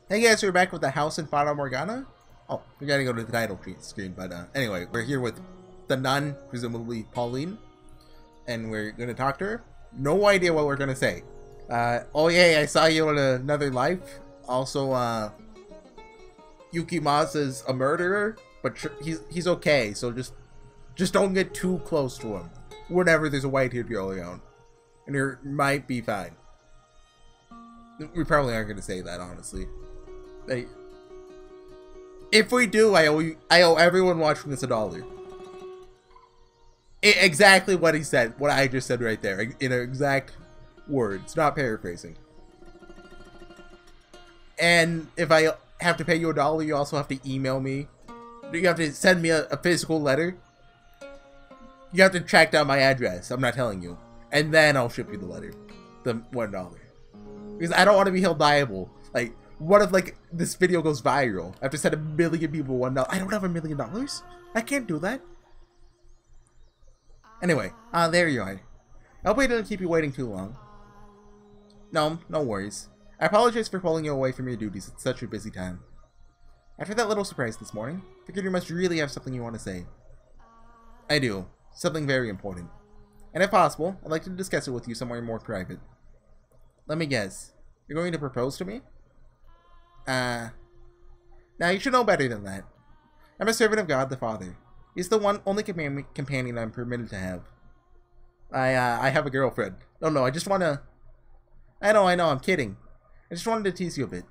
Hey guys, we're back with the house in Fata Morgana. Oh, we gotta go to the title screen, but anyway, we're here with the nun, presumably Pauline, and we're gonna talk to her. No idea what we're gonna say. Oh yeah, I saw you in another life. Also, Yuki Mas is a murderer, but he's okay, so just don't get too close to him. Whenever there's a white-haired girl around, and you might be fine. We probably aren't gonna say that, honestly. If we do, I owe everyone watching this $1. Exactly what he said, what I just said right there, in exact words, not paraphrasing. And if I have to pay you $1, you also have to email me. You have to send me a physical letter. You have to track down my address. I'm not telling you, and then I'll ship you the letter, the $1. Because I don't want to be held liable. Like, what if, like, this video goes viral? I have to send 1 million people $1. I don't have $1 million. I can't do that. Anyway, there you are. I hope I didn't keep you waiting too long. No worries. I apologize for pulling you away from your duties at such a busy time. After that little surprise this morning, figured you must really have something you want to say. I do. Something very important. And if possible, I'd like to discuss it with you somewhere more private. Let me guess. You're going to propose to me? Now you should know better than that. I'm a servant of God the Father. He's the only companion I'm permitted to have. I have a girlfriend. No, I just wanna... I know, I'm kidding. I just wanted to tease you a bit.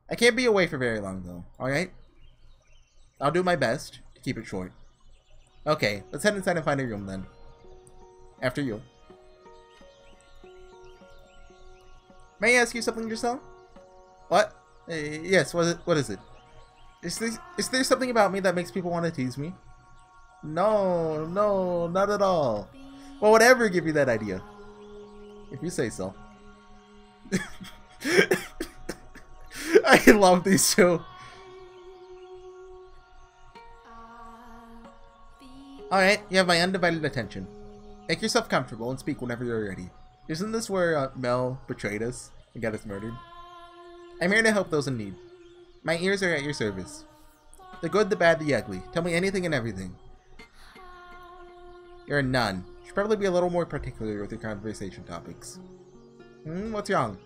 I can't be away for very long though, alright? I'll do my best to keep it short. Okay, let's head inside and find a room then. After you. May I ask you something, Giselle? What? Yes, what is it? Is there something about me that makes people want to tease me? No, not at all. Well, whatever give you that idea. If you say so. I love these two. Alright, you have my undivided attention. Make yourself comfortable and speak whenever you're ready. Isn't this where Mel betrayed us and got us murdered? I'm here to help those in need. My ears are at your service. The good, the bad, the ugly. Tell me anything and everything. You're a nun. You should probably be a little more particular with your conversation topics. What's wrong?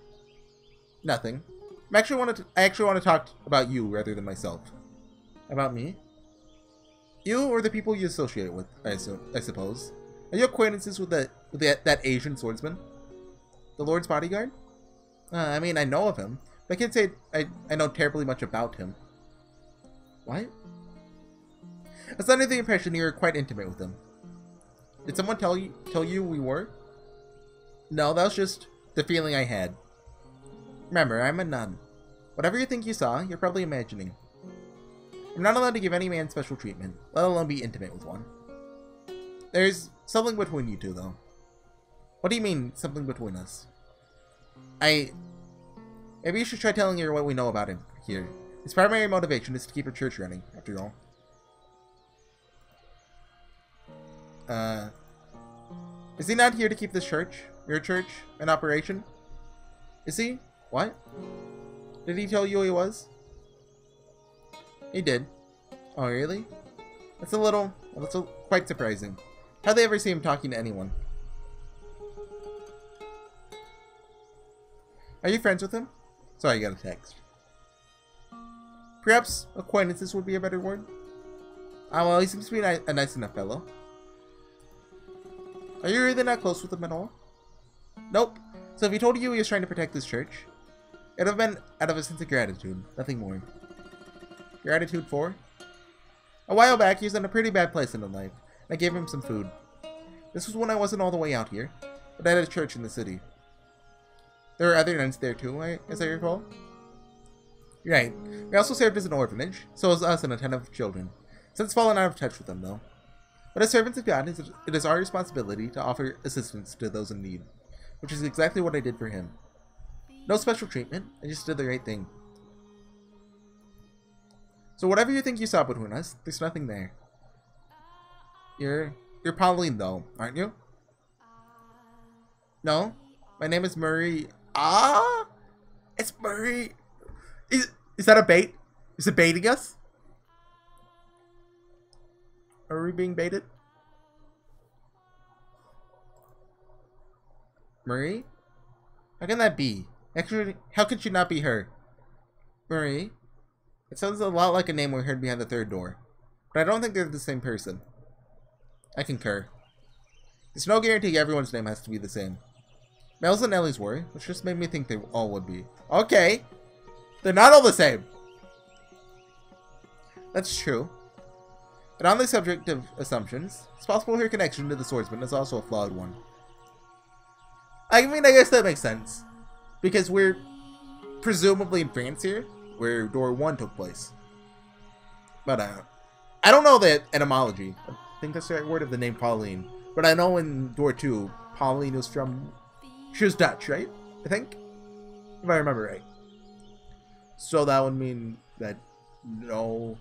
Nothing. I actually want to talk about you rather than myself. About me? You or the people you associate with, I suppose. Are you acquaintances with that Asian swordsman? The Lord's bodyguard? I mean, I know of him, but I can't say I know terribly much about him. What? I was under the impression you were quite intimate with him. Did someone tell you we were? No, that was just the feeling I had. Remember, I'm a nun. Whatever you think you saw, you're probably imagining. I'm not allowed to give any man special treatment, let alone be intimate with one. There's something between you two, though. What do you mean, something between us? Maybe you should try telling her what we know about him here. His primary motivation is to keep her church running, after all. Is he not here to keep this church, your church, in operation? Is he? What? Did he tell you he was? He did. Oh, really? That's quite surprising. How'd they ever see him talking to anyone? Are you friends with him? Sorry, I got a text. Perhaps acquaintances would be a better word. Well, he seems to be a nice enough fellow. Are you really not close with him at all? Nope. So if he told you he was trying to protect this church, it'd have been out of a sense of gratitude, nothing more. Gratitude for? A while back, he was in a pretty bad place in his life, and I gave him some food. This was when I wasn't all the way out here, but I had a church in the city. There were other nuns there too, as I recall. Right. We also served as an orphanage, so was us and a ton of children. Since fallen out of touch with them, though. But as servants of God, it is our responsibility to offer assistance to those in need, which is exactly what I did for him. No special treatment, I just did the right thing. So whatever you think you saw between us, there's nothing there. You're Pauline, though, aren't you? No, my name is Murray. Yes, Murray. Is that a bait? Is it baiting us? Are we being baited? Marie? How can that be? Actually, how could she not be her? Marie? It sounds a lot like a name we heard behind the third door. But I don't think they're the same person. I concur. There's no guarantee everyone's name has to be the same. Mel's and Ellie's were, which just made me think they all would be. Okay. They're not all the same. That's true. But on the subject of assumptions, it's possible her connection to the swordsman is also a flawed one. I mean, I guess that makes sense. Because we're presumably in France here, where door 1 took place. But I don't know the etymology. I think that's the right word of the name Pauline. But I know in door 2, Pauline was from... She was Dutch, right? I think? If I remember right. So that would mean that... No...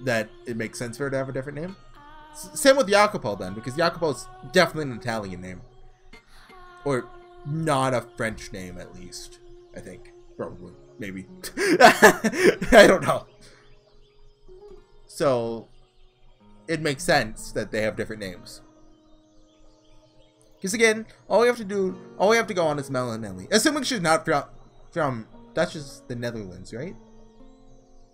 That it makes sense for her to have a different name. Same with Jacopo then, because Jacopo's definitely an Italian name. Or not a French name, at least. I think. Probably. Maybe. I don't know. So, it makes sense that they have different names. Because again, all we have to go on is Mel and Ellie. Assuming she's not from that's just the Netherlands, right?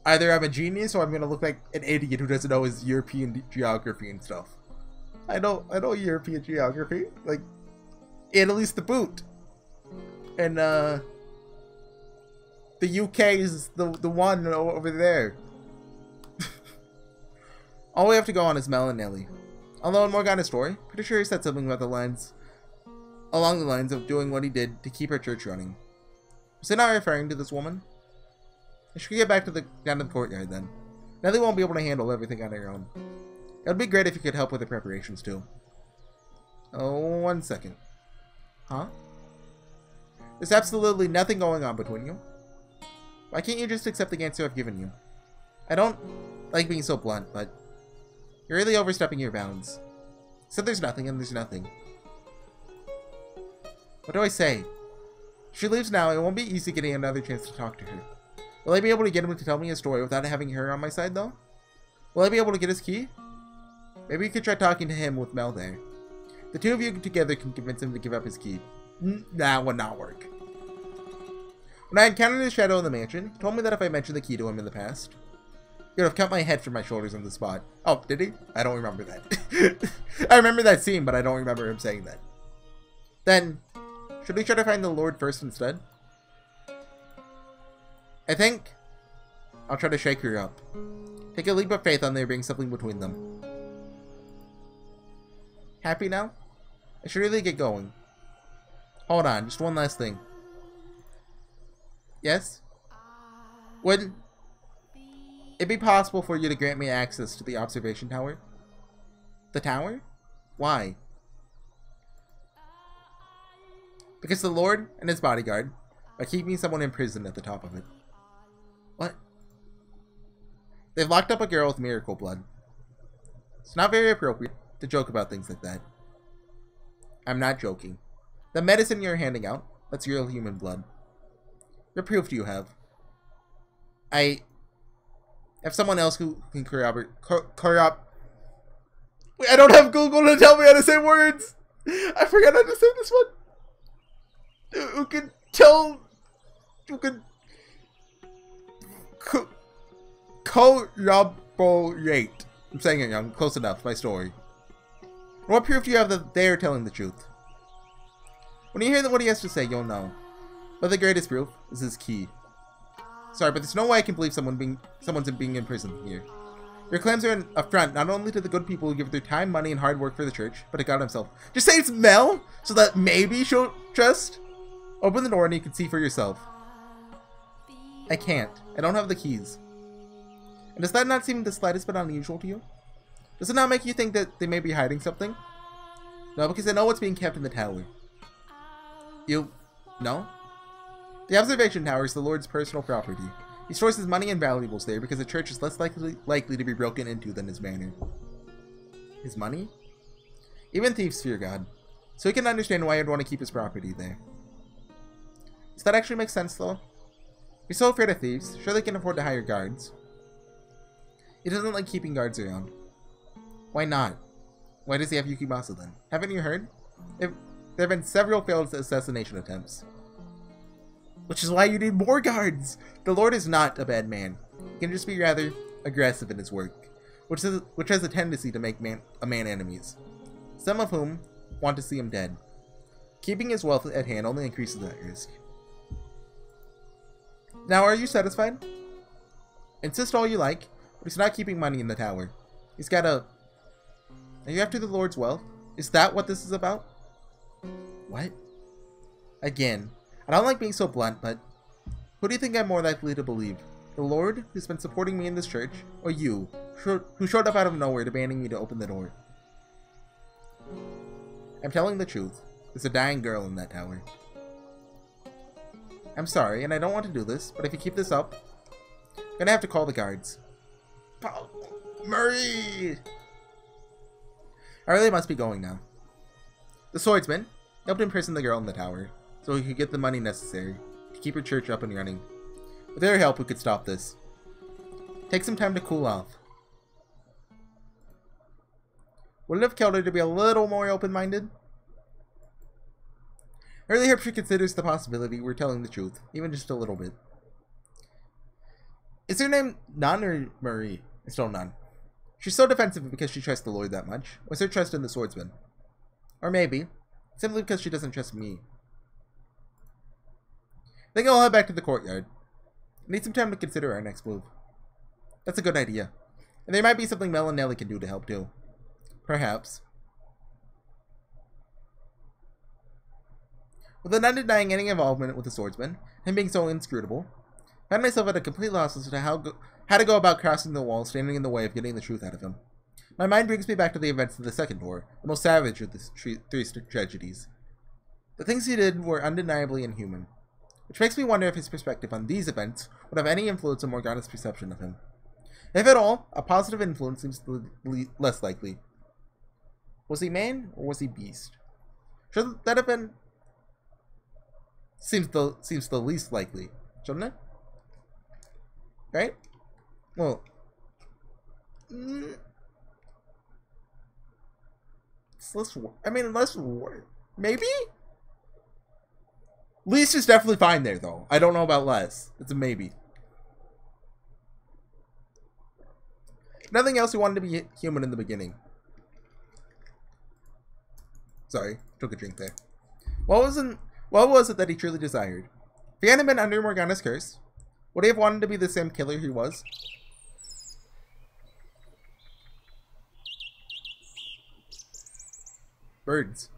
Either I'm a genius or I'm gonna look like an idiot who doesn't know his European geography and stuff. I know European geography. Like, Italy's the boot. And the UK is the one over there. All we have to go on is Mel and Ellie. Although in Morgana's story, pretty sure he said something about along the lines of doing what he did to keep her church running. Was he not referring to this woman? I should get back down to the courtyard then. Nellie won't be able to handle everything on her own. It would be great if you could help with the preparations too. Oh, 1 second. Huh? There's absolutely nothing going on between you. Why can't you just accept the answer I've given you? I don't like being so blunt, but you're really overstepping your bounds. Said there's nothing and there's nothing. What do I say? If she leaves now, it won't be easy getting another chance to talk to her. Will I be able to get him to tell me a story without having her on my side, though? Will I be able to get his key? Maybe you could try talking to him with Mel there. The two of you together can convince him to give up his key. That would not work. When I encountered his shadow in the mansion, he told me that if I mentioned the key to him in the past, he would have cut my head from my shoulders on the spot. Oh, did he? I don't remember that. I remember that scene, but I don't remember him saying that. Then, should we try to find the Lord first instead? I think I'll try to shake her up. Take a leap of faith on there being something between them. Happy now? I should really get going. Hold on, just one last thing. Yes? Would it be possible for you to grant me access to the observation tower? The tower? Why? Because the Lord and his bodyguard are keeping someone imprisoned at the top of it. What? They've locked up a girl with miracle blood. It's not very appropriate to joke about things like that. I'm not joking. The medicine you're handing out, that's real human blood. What proof do you have? I have someone else who can corroborate. Wait, I don't have Google to tell me how to say words! I forgot how to say this one! Who can tell... Who can... corroborate. I'm saying it young, close enough, my story. What proof do you have that they're telling the truth? When you hear what he has to say, you'll know. But the greatest proof is his key. Sorry, but there's no way I can believe someone's being imprisoned here. Your claims are an affront not only to the good people who give their time, money, and hard work for the church, but to God himself. Just say it's Mel, so that maybe she'll trust. Open the door and you can see for yourself. I can't. I don't have the keys. And does that not seem the slightest bit unusual to you? Does it not make you think that they may be hiding something? No, because I know what's being kept in the tower. You... no? The observation tower is the Lord's personal property. He stores his money and valuables there because the church is less likely to be broken into than his manor. His money? Even thieves fear God, so he can understand why he'd want to keep his property there. Does that actually make sense, though? If you're so afraid of thieves, sure they can afford to hire guards. He doesn't like keeping guards around. Why not? Why does he have Yukimasa then? Haven't you heard? There have been several failed assassination attempts. Which is why you need more guards! The Lord is not a bad man. He can just be rather aggressive in his work, which has a tendency to make a man enemies, some of whom want to see him dead. Keeping his wealth at hand only increases that risk. Now, are you satisfied? Insist all you like, but he's not keeping money in the tower. He's got a... Are you after the Lord's wealth? Is that what this is about? What? Again, I don't like being so blunt, but who do you think I'm more likely to believe? The Lord, who's been supporting me in this church, or you, who showed up out of nowhere demanding me to open the door? I'm telling the truth. There's a dying girl in that tower. I'm sorry, and I don't want to do this, but if you keep this up, I'm gonna have to call the guards. Murray! I really must be going now. The swordsman helped imprison the girl in the tower, so he could get the money necessary to keep her church up and running. With their help, we could stop this. Take some time to cool off. Would it have killed her to be a little more open-minded? I really hope she considers the possibility we're telling the truth, even just a little bit. Is her name Nun or Marie? It's still Nun. She's so defensive because she trusts the Lord that much. What's her trust in the swordsman? Or maybe, simply because she doesn't trust me. I think I'll head back to the courtyard. I need some time to consider our next move. That's a good idea. And there might be something Mel and Nellie can do to help too. Perhaps. With the nun denying any involvement with the swordsman, him being so inscrutable, I found myself at a complete loss as to how to go about crossing the wall standing in the way of getting the truth out of him. My mind brings me back to the events of the second war, the most savage of the three tragedies. The things he did were undeniably inhuman, which makes me wonder if his perspective on these events would have any influence on Morgana's perception of him. If at all, a positive influence seems less likely. Was he man or was he beast? Should that have been... Seems the least likely, shouldn't it? Right? Well... less maybe? Least is definitely fine there, though. I don't know about less. It's a maybe. Nothing else we wanted to be human in the beginning. Sorry, took a drink there. What was it that he truly desired? If he hadn't been under Morgana's curse, would he have wanted to be the same killer he was? Birds.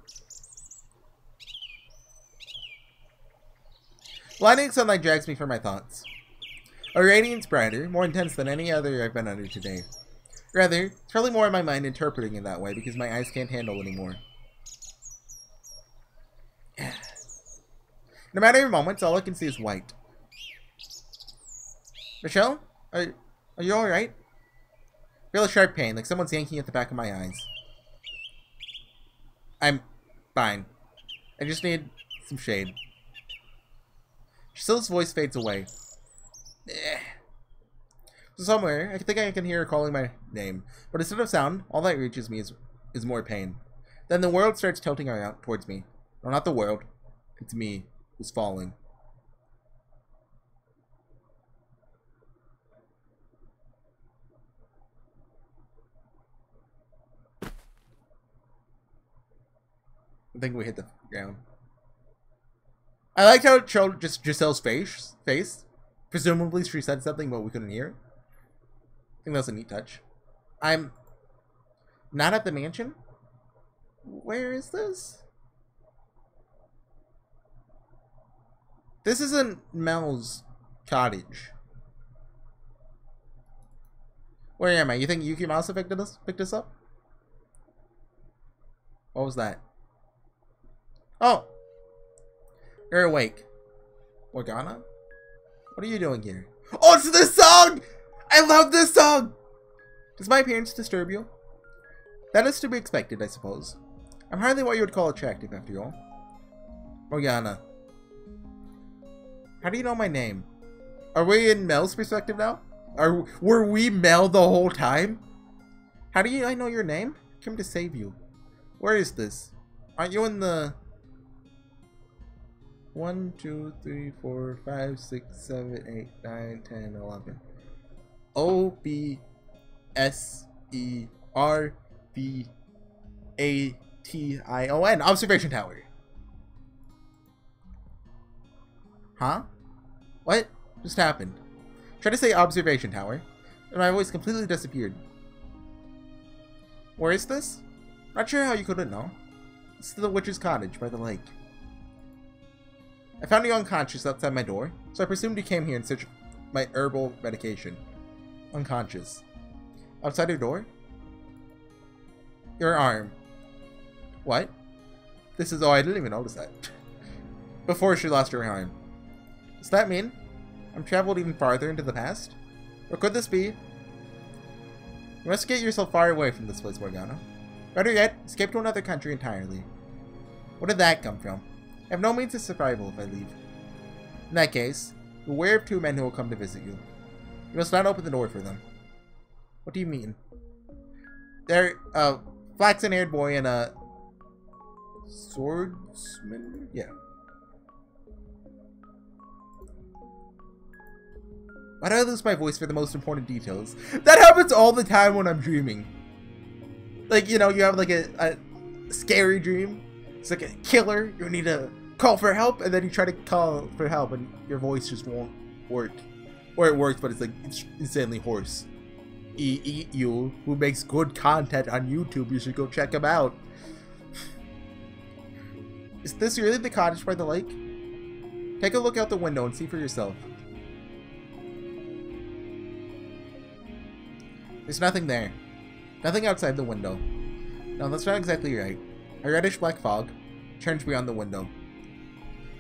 Blinding sunlight drags me from my thoughts. A radiance brighter, more intense than any other I've been under today. Rather, it's probably more in my mind interpreting it that way because my eyes can't handle anymore. In a matter of moments, all I can see is white. Michelle? Are you alright? I feel a sharp pain, like someone's yanking at the back of my eyes. I'm fine. I just need some shade. Giselle's voice fades away. So somewhere, I think I can hear her calling my name, but instead of sound, all that reaches me is more pain. Then the world starts tilting around towards me. No, not the world. It's me who's falling. I think we hit the ground. I liked how it showed just Giselle's face. Presumably she said something, but we couldn't hear it. I think that was a neat touch. I'm not at the mansion. Where is this? This isn't Mel's cottage. Where am I? You think Yukimasa picked us up? What was that? Oh! You're awake. Morgana? What are you doing here? Oh, it's this song! I love this song! Does my appearance disturb you? That is to be expected, I suppose. I'm hardly what you would call attractive, after all. Morgana. How do you know my name? Are we in Mel's perspective now? Were we Mel the whole time? How do I know your name? I came to save you. Where is this? Aren't you in the 1, 2, 3, 4, 5, 6, 7, 8, 9, 10, 11. OBSERVATION. Observation tower. Huh? What just happened? Tried to say observation tower, and my voice completely disappeared. Where is this? Not sure how you couldn't know. It's the witch's cottage by the lake. I found you unconscious outside my door, so I presumed you came here in search of my herbal medication. Unconscious. Outside your door? Your arm. What? This is... Oh, I didn't even notice that. Before she lost her arm. Does that mean I'm traveled even farther into the past? Or could this be... You must get yourself far away from this place, Morgana. Better yet, escape to another country entirely. Where did that come from? I have no means of survival if I leave. In that case, beware of 2 men who will come to visit you. You must not open the door for them. What do you mean? They're a flaxen-haired boy and a swordsman? Yeah. Why do I lose my voice for the most important details? That happens all the time when I'm dreaming. Like, you know, you have like a scary dream. It's like a killer. You need to call for help, and then you try to call for help, and your voice just won't work. Or it works, but it's like insanely hoarse. HorseyEatYou, who makes good content on YouTube. You should go check him out. Is this really the cottage by the lake? Take a look out the window and see for yourself. There's nothing there. Nothing outside the window. No, that's not exactly right. A reddish black fog turns beyond the window.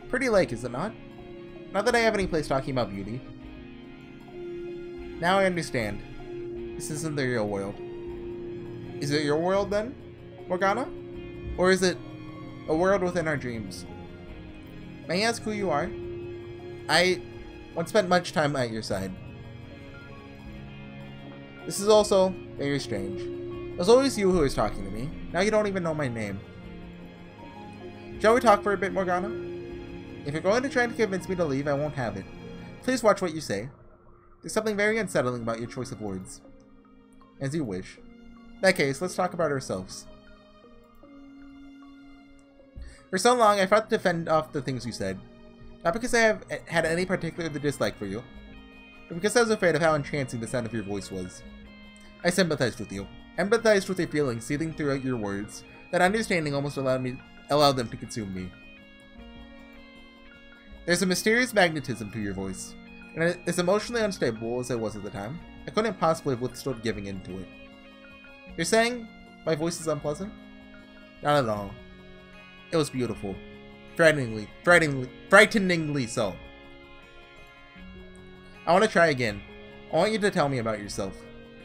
Pretty lake, is it not? Not that I have any place talking about beauty. Now I understand. This isn't the real world. Is it your world then, Morgana? Or is it a world within our dreams? May I ask who you are? I once spent much time at your side. This is also very strange. It was always you who was talking to me. Now you don't even know my name. Shall we talk for a bit, Morgana? If you're going to try and convince me to leave, I won't have it. Please watch what you say. There's something very unsettling about your choice of words. As you wish. In that case, let's talk about ourselves. For so long, I fought to defend off the things you said. Not because I have had any particular dislike for you, but because I was afraid of how entrancing the sound of your voice was. I sympathized with you. Empathized with your feelings seething throughout your words. That understanding almost allowed them to consume me. There's a mysterious magnetism to your voice, and as emotionally unstable as I was at the time, I couldn't possibly have withstood giving in to it. You're saying my voice is unpleasant? Not at all. It was beautiful. Frighteningly so. I want to try again. I want you to tell me about yourself.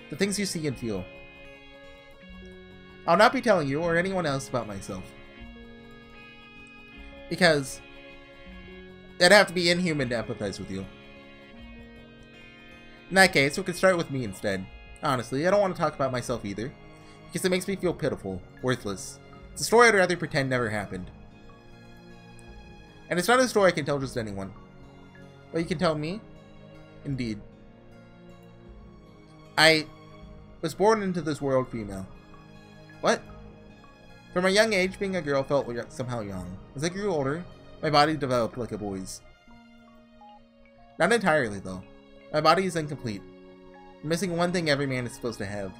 The things you see and feel. I'll not be telling you or anyone else about myself. Because that'd have to be inhuman to empathize with you. In that case, we could start with me instead. Honestly, I don't want to talk about myself either. Because it makes me feel pitiful, worthless. It's a story I'd rather pretend never happened. And it's not a story I can tell just anyone. But you can tell me? Indeed. I was born into this world female. What? From a young age, being a girl felt somehow young. As I grew older, my body developed like a boy's. Not entirely, though. My body is incomplete. I'm missing one thing every man is supposed to have.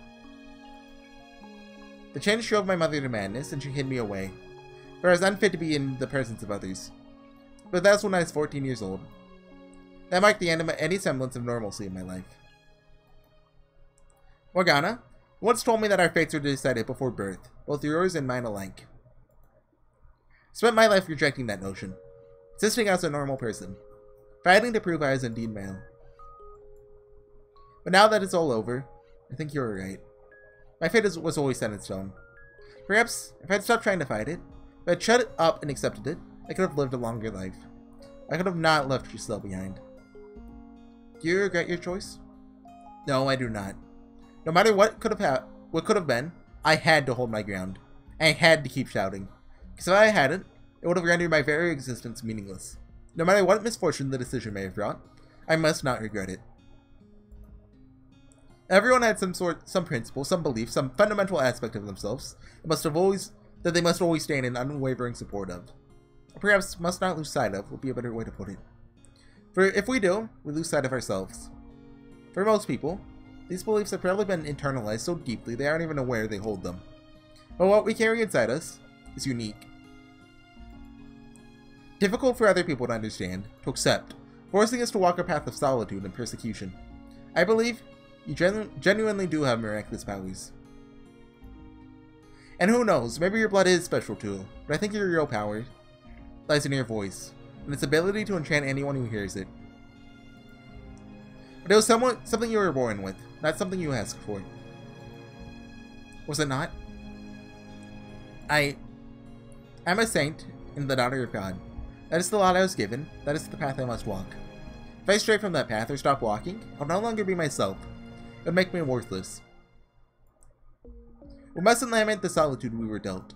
The change drove my mother to madness, and she hid me away. For I was unfit to be in the presence of others. But that was when I was 14 years old. That marked the end of any semblance of normalcy in my life. Morgana once told me that our fates were decided before birth, both yours and mine alike. I spent my life rejecting that notion, existing as a normal person, fighting to prove I was indeed male. But now that it's all over, I think you're right. My fate was always set in stone. Perhaps if I'd stopped trying to fight it, if I'd shut it up and accepted it, I could have lived a longer life. I could have not left Giselle behind. Do you regret your choice? No, I do not. No matter what could have been, I had to hold my ground. I had to keep shouting. Because if I hadn't, it would have rendered my very existence meaningless. No matter what misfortune the decision may have brought, I must not regret it. Everyone had some principle, some belief, some fundamental aspect of themselves that they must always stand in unwavering support of. Or perhaps must not lose sight of would be a better way to put it. For if we do, we lose sight of ourselves. For most people, these beliefs have probably been internalized so deeply they aren't even aware they hold them. But what we carry inside us is unique. Difficult for other people to understand, to accept, forcing us to walk a path of solitude and persecution. I believe you genuinely do have miraculous powers. And who knows, maybe your blood is special too, but I think your real power lies in your voice, and its ability to enchant anyone who hears it. But it was something you were born with, not something you asked for. Was it not? I'm a saint and the daughter of God. That is the lot I was given, that is the path I must walk. If I stray from that path or stop walking, I'll no longer be myself. It would make me worthless. We mustn't lament the solitude we were dealt.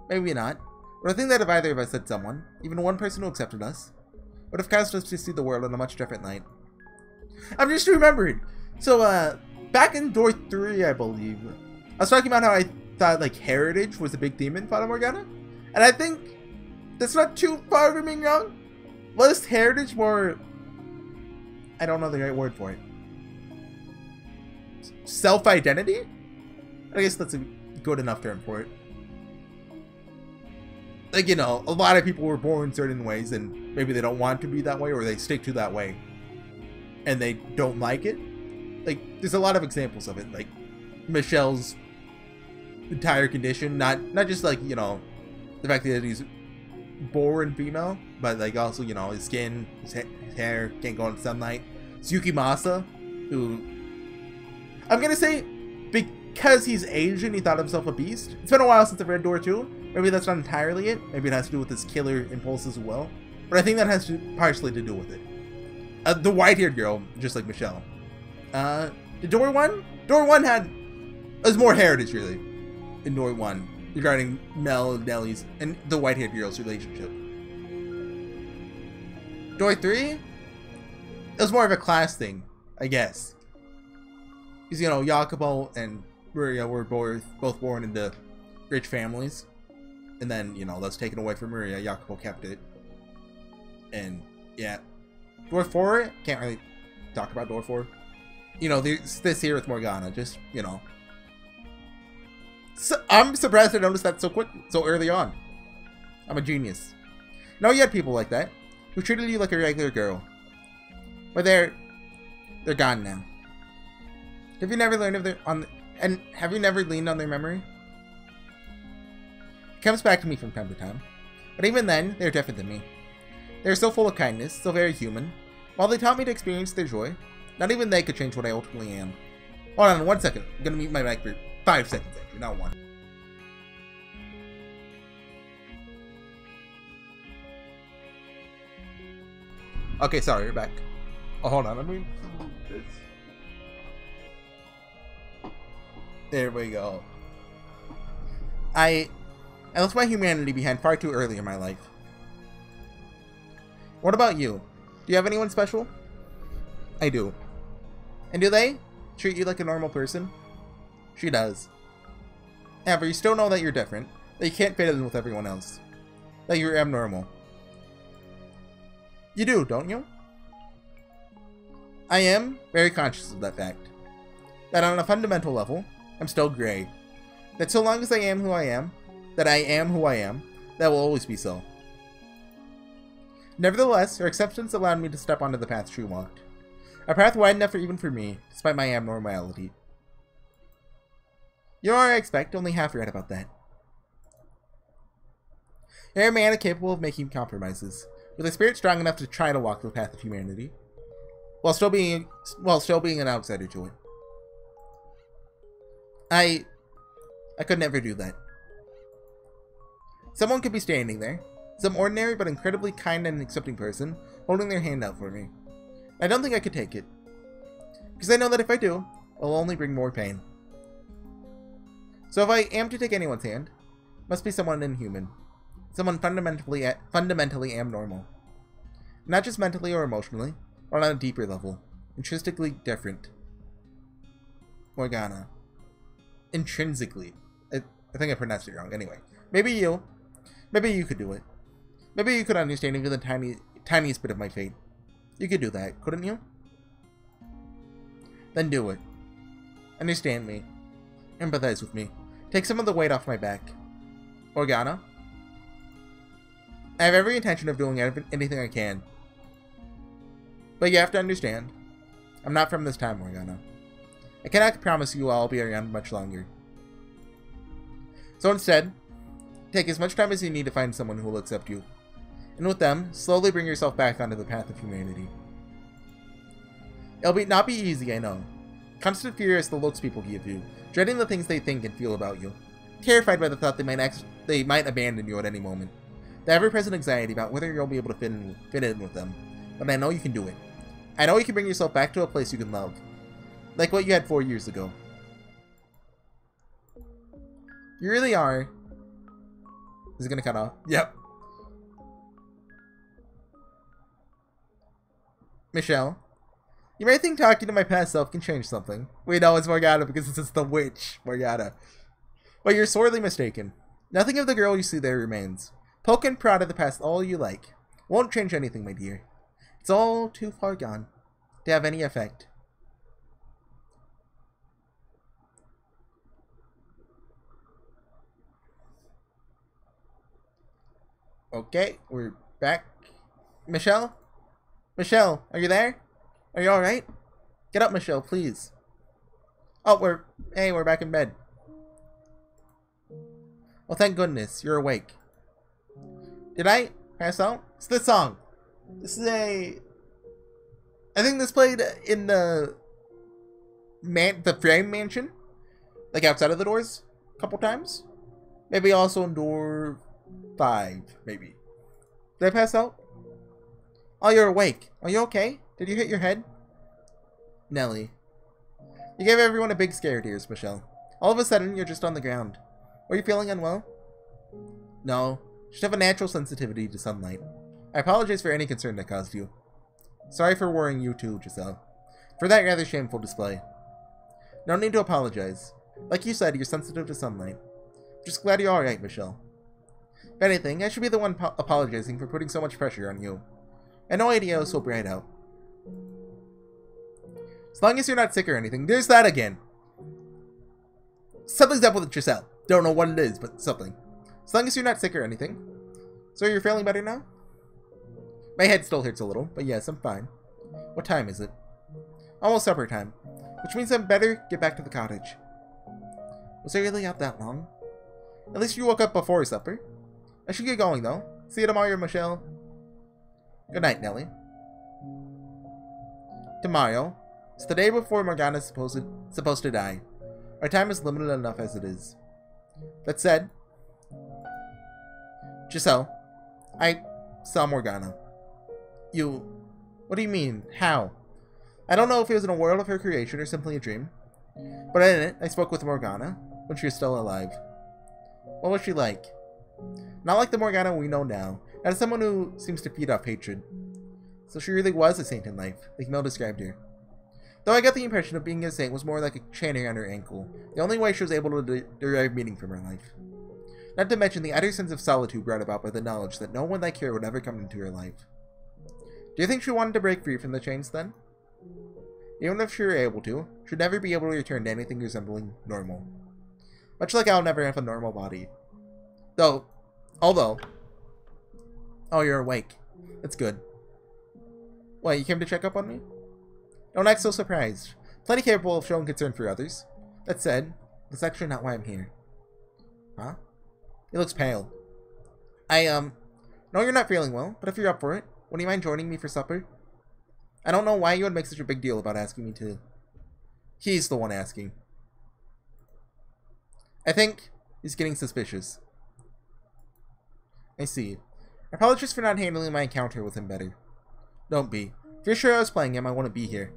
Maybe not, but I think that if either of us had someone, even one person who accepted us, would have caused us to see the world in a much different light. I'm just remembering. So, back in door 3, I believe, I was talking about how I thought, like, heritage was a big theme in Fata Morgana. And I think that's not too far from being wrong. Less heritage, more... I don't know the right word for it. Self-identity? I guess that's a good enough term for it. Like, you know, a lot of people were born certain ways and maybe they don't want to be that way or they stick to that way and they don't like it. Like, there's a lot of examples of it. Like, Michelle's entire condition, not just like, you know, the fact that he's born female, but like also, you know, his skin, his hair can't go in sunlight. Tsukimasa, who I'm gonna say because he's Asian, he thought himself a beast. It's been a while since I've read Door 2. Maybe that's not entirely it. Maybe it has to do with his killer impulse as well. But I think that has partially to do with it. The white-haired girl, just like Michelle. Did Door 1? Door 1 was more heritage, really, in Door 1, regarding Mel and Nellie's and the white-haired girl's relationship. Door 3? It was more of a class thing, I guess. Because, you know, Jacopo and Maria were both born into rich families. And then, you know, that's taken away from Maria. Jacopo kept it. And, yeah. Door 4? Can't really talk about Door 4. You know, this here with Morgana. Just, you know. So, I'm surprised I noticed that so early on. I'm a genius. No, you had people like that. Who treated you like a regular girl. But they're gone now. Have you never learned of have you never leaned on their memory? It comes back to me from time to time. But even then, they're different than me. They're so full of kindness, so very human. While they taught me to experience their joy, not even they could change what I ultimately am. Hold on 1 second. I'm gonna mute my mic for 5 seconds actually, not 1. Okay, sorry, you're back. Oh, hold on, let me move this. There we go. I left my humanity behind far too early in my life. What about you? Do you have anyone special? I do. And do they treat you like a normal person? She does. However, you still know that you're different, that you can't fit in with everyone else, that you're abnormal. You do, don't you? I am very conscious of that fact. That on a fundamental level, I'm still gray. That so long as I am who I am, that I am who I am, that will always be so. Nevertheless, her acceptance allowed me to step onto the path she walked. A path wide enough even for me, despite my abnormality. You are, I expect, only half right about that. You're a man capable of making compromises, with a spirit strong enough to try to walk the path of humanity, while still being an outsider to it. I could never do that. Someone could be standing there, Some ordinary but incredibly kind and accepting person holding their hand out for me. I don't think I could take it. Because I know that if I do, it'll only bring more pain. So if I am to take anyone's hand, it must be someone inhuman. Someone fundamentally abnormal. Not just mentally or emotionally, but on a deeper level. Intrinsically different. Morgana. Intrinsically. I think I pronounced it wrong. Anyway. Maybe you could do it. Maybe you could understand even the tiniest bit of my fate. You could do that, couldn't you? Then do it. Understand me. Empathize with me. Take some of the weight off my back. Morgana? I have every intention of doing anything I can. But you have to understand, I'm not from this time, Morgana. I cannot promise you I'll be around much longer. So instead, take as much time as you need to find someone who will accept you. And with them, slowly bring yourself back onto the path of humanity. It'll not be easy, I know. Constant fear is the looks people give you, dreading the things they think and feel about you, terrified by the thought they might abandon you at any moment. The ever-present anxiety about whether you'll be able to fit in with them. But I know you can do it. I know you can bring yourself back to a place you can love. Like what you had 4 years ago. You really are. Is it gonna cut off? Yep. Michelle. You may think talking to my past self can change something. We know it's Morgana because it's the witch, Morgana. But you're sorely mistaken. Nothing of the girl you see there remains. Poke and prod of the past all you like. Won't change anything, my dear. It's all too far gone to have any effect. Okay, we're back. Michelle? Michelle, are you there? Are you alright? Get up, Michelle, please. Oh, we're back in bed. Well, thank goodness, you're awake. Did I pass out? It's this song. This is I think this played in the frame mansion. Like outside of the doors a couple times. Maybe also in door 5, maybe. Did I pass out? Oh, you're awake. Are you okay? Did you hit your head? Nelly. You gave everyone a big scare, dears, Michelle. All of a sudden, you're just on the ground. Were you feeling unwell? No. Just have a natural sensitivity to sunlight. I apologize for any concern that caused you. Sorry for worrying you too, Giselle. For that rather shameful display. No need to apologize. Like you said, you're sensitive to sunlight. Just glad you're alright, Michelle. If anything, I should be the one apologizing for putting so much pressure on you. I had no idea it was so bright out. As long as you're not sick or anything. There's that again. Something's up with Giselle. Don't know what it is, but something. As long as you're not sick or anything. So you're feeling better now? My head still hurts a little, but yes, I'm fine. What time is it? Almost supper time, which means I better get back to the cottage. Was I really out that long? At least you woke up before supper. I should get going, though. See you tomorrow, Michelle. Good night, Nelly. Tomorrow. It's the day before Morgana's supposed to die. Our time is limited enough as it is. That said, Giselle, I saw Morgana. You... What do you mean? How? I don't know if it was in a world of her creation or simply a dream. But in it, I spoke with Morgana when she was still alive. What was she like? Not like the Morgana we know now, as someone who seems to feed off hatred. So she really was a saint in life, like Mel described her. Though I got the impression of being a saint was more like a chain around her ankle, the only way she was able to derive meaning from her life. Not to mention the utter sense of solitude brought about by the knowledge that no one like her would ever come into her life. Do you think she wanted to break free from the chains then? Even if she were able to, she'd never be able to return to anything resembling normal. Much like I'll never have a normal body. Although... Oh, you're awake. That's good. What, you came to check up on me? Don't act so surprised. Plenty capable of showing concern for others. That said, that's actually not why I'm here. Huh? He looks pale. No, you're not feeling well, but if you're up for it, would you mind joining me for supper? I don't know why you would make such a big deal about asking me to. He's the one asking. I think he's getting suspicious. I see. Apologies for not handling my encounter with him better. Don't be. If you're sure I was playing him, I want to be here.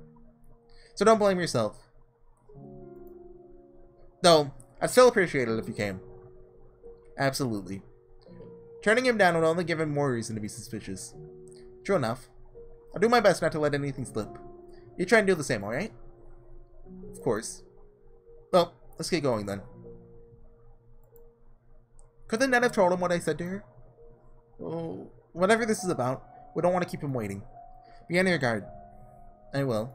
So don't blame yourself. Though, I'd still appreciate it if you came. Absolutely. Turning him down would only give him more reason to be suspicious. True enough. I'll do my best not to let anything slip. You try and do the same, alright? Of course. Well, let's get going then. Could the net have told him what I said to her? Oh, whatever this is about, we don't want to keep him waiting. Be on your guard. I will.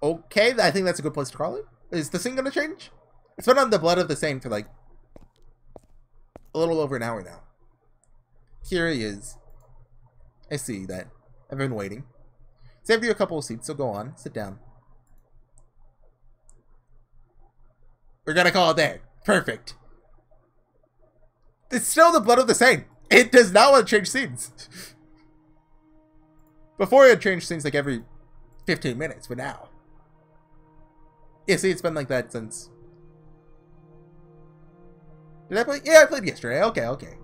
Okay, I think that's a good place to call it. Is the scene going to change? It's been on the Blood of the Saint for like a little over an hour now. Here he is. I see that. I've been waiting. Saved you a couple of seats, so go on. Sit down. We're gonna call it there. Perfect. It's still the Blood of the Saint. It does not want to change scenes. Before it changed things like every 15 minutes, but now. Yeah, see, it's been like that since... Did I play? Yeah, I played yesterday. Okay.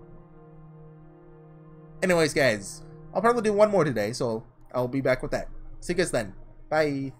Anyways, guys, I'll probably do one more today, so I'll be back with that. See you guys then. Bye.